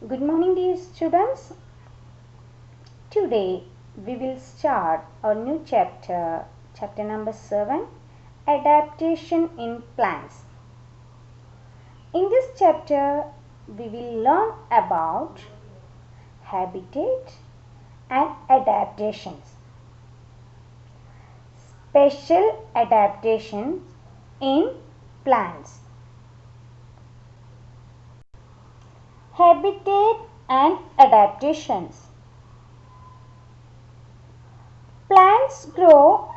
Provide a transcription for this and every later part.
Good morning, dear students. Today we will start a new chapter, chapter number 7, Adaptation in Plants. In this chapter, we will learn about habitat and adaptations. Special adaptations in plants. Habitat and adaptations. Plants grow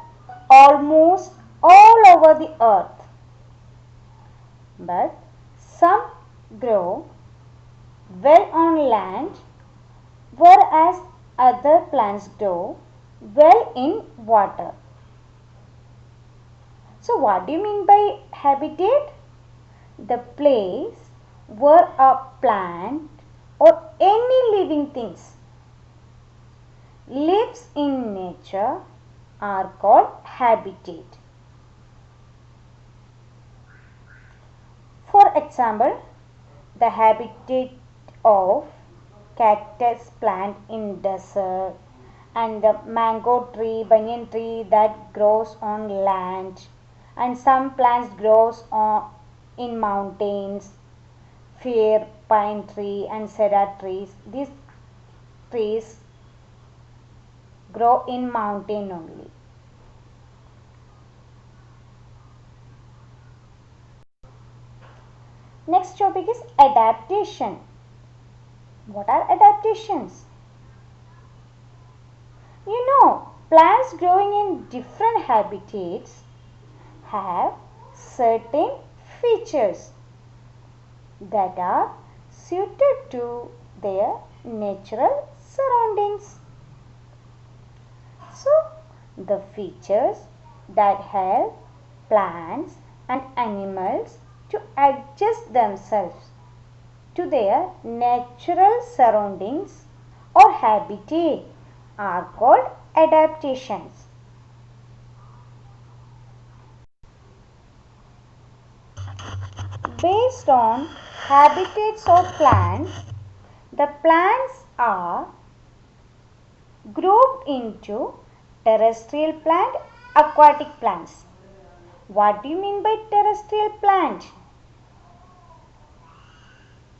almost all over the earth, but some grow well on land, whereas other plants grow well in water. So, what do you mean by habitat? The place where a plant or any living things lives in nature are called habitat. For example, the habitat of cactus plant in desert and the mango tree, banyan tree that grows on land, and some plants grows in mountains, fir, pine tree and cedar trees. These trees grow in mountain only. Next topic is adaptation. What are adaptations? Plants growing in different habitats have certain features that are suited to their natural surroundings. So, the features that help plants and animals to adjust themselves to their natural surroundings or habitat are called adaptations. Based on habitats of plants, the plants are grouped into terrestrial plant, aquatic plants. What do you mean by terrestrial plant?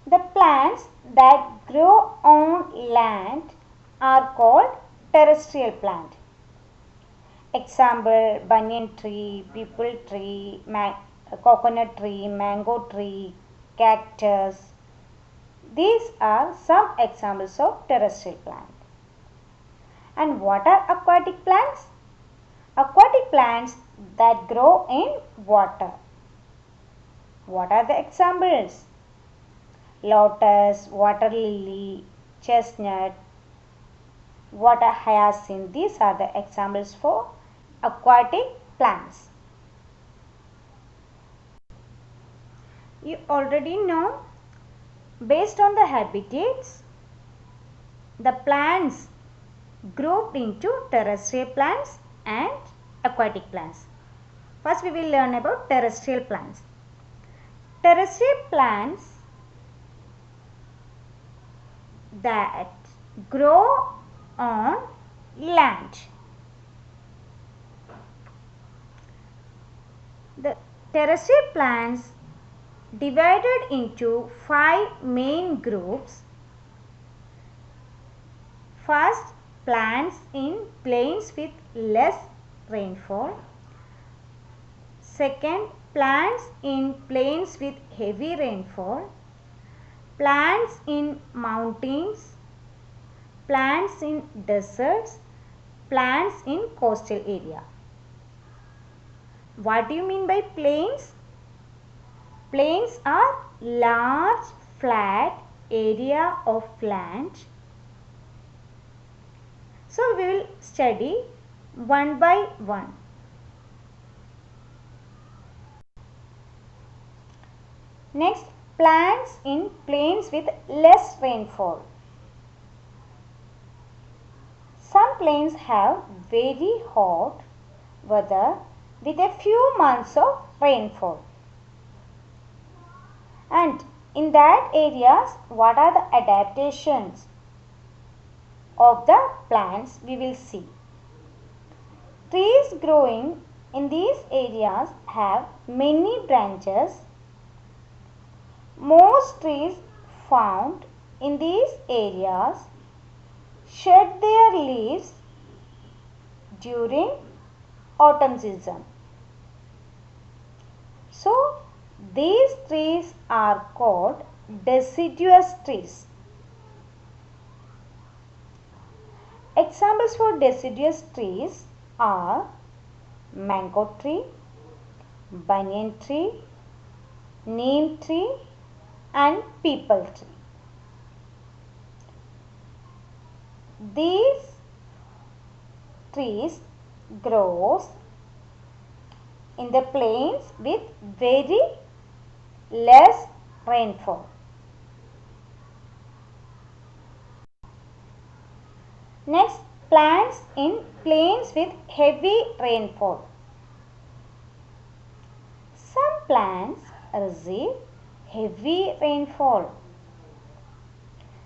The plants that grow on land are called terrestrial plant. Example, banyan tree, peepal tree, coconut tree, mango tree, cactus. These are some examples of terrestrial plant. And what are aquatic plants? Aquatic plants that grow in water. What are the examples? Lotus, water lily, chestnut, water hyacinth. These are the examples for aquatic plants. You already know, based on the habitats, the plants grouped into terrestrial plants and aquatic plants. First we will learn about terrestrial plants. Terrestrial plants that grow on land. The terrestrial plants divided into 5 main groups. First, plants in plains with less rainfall. Second, plants in plains with heavy rainfall. Plants in mountains, plants in deserts, plants in coastal area. What do you mean by plains? Plains are large flat area of land. So we will study one by one. Next, plants in plains with less rainfall. Some plains have very hot weather with a few months of rainfall. And In that areas, what are the adaptations of the plants we will see. Trees growing in these areas have many branches. Most trees found in these areas shed their leaves during autumn season. So, these trees are called deciduous trees. Examples for deciduous trees are mango tree, banyan tree, neem tree and peepal tree. These trees grows in the plains with very less rainfall. Next, plants in plains with heavy rainfall. Some plants receive heavy rainfall.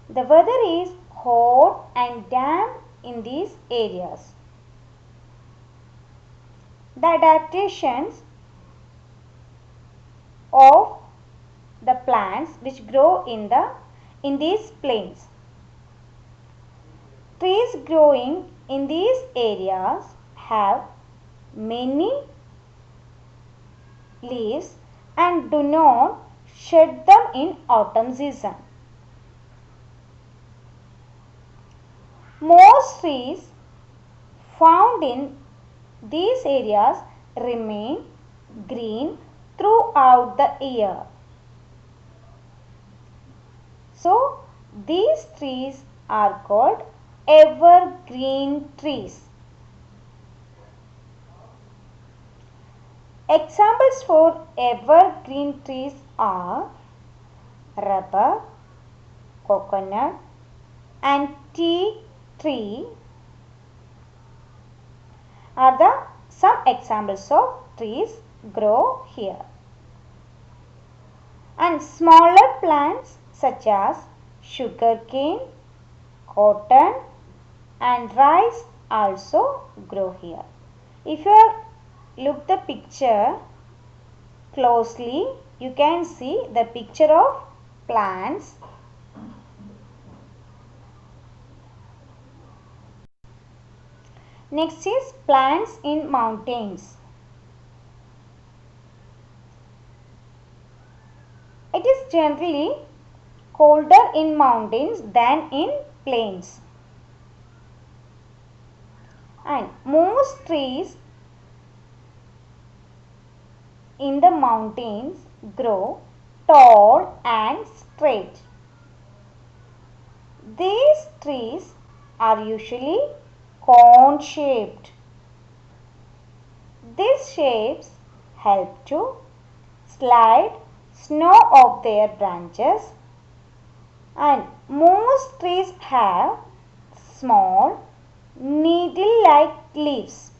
The weather is hot and damp in these areas. The adaptations of the plants which grow in these plains. Trees growing in these areas have many leaves and do not shed them in autumn season. Most trees found in these areas remain green throughout the year. So, these trees are called evergreen trees. Examples for evergreen trees are rubber, coconut and tea tree are some examples of trees grow here. And smaller plants such as sugarcane, cotton and rice also grow here. If you look the picture closely, you can see the picture of plants. Next is plants in mountains. It is generally colder in mountains than in plains. And most trees in the mountains grow tall and straight. These trees are usually cone shaped. These shapes help to slide snow off their branches, and most trees have small needle-like leaves.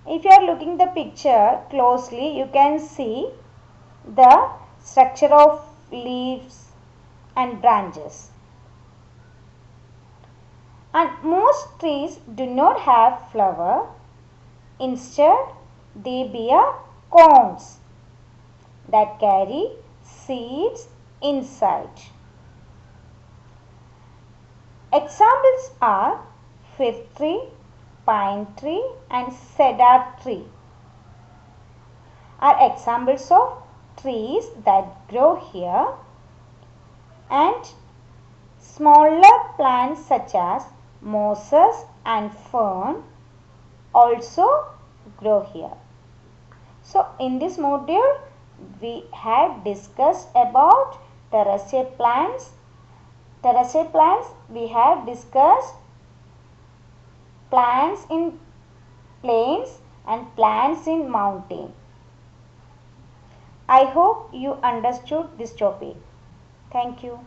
If you are looking the picture closely, you can see the structure of leaves and branches. And most trees do not have flower. Instead, they bear cones that carry seeds inside. Examples are fir tree, pine tree and cedar tree are examples of trees that grow here, and smaller plants such as mosses and fern also grow here. So, in this module we had discussed about terrestrial plants. Terrestrial plants, we have discussed plants in plains and plants in mountain. I hope you understood this topic. Thank you.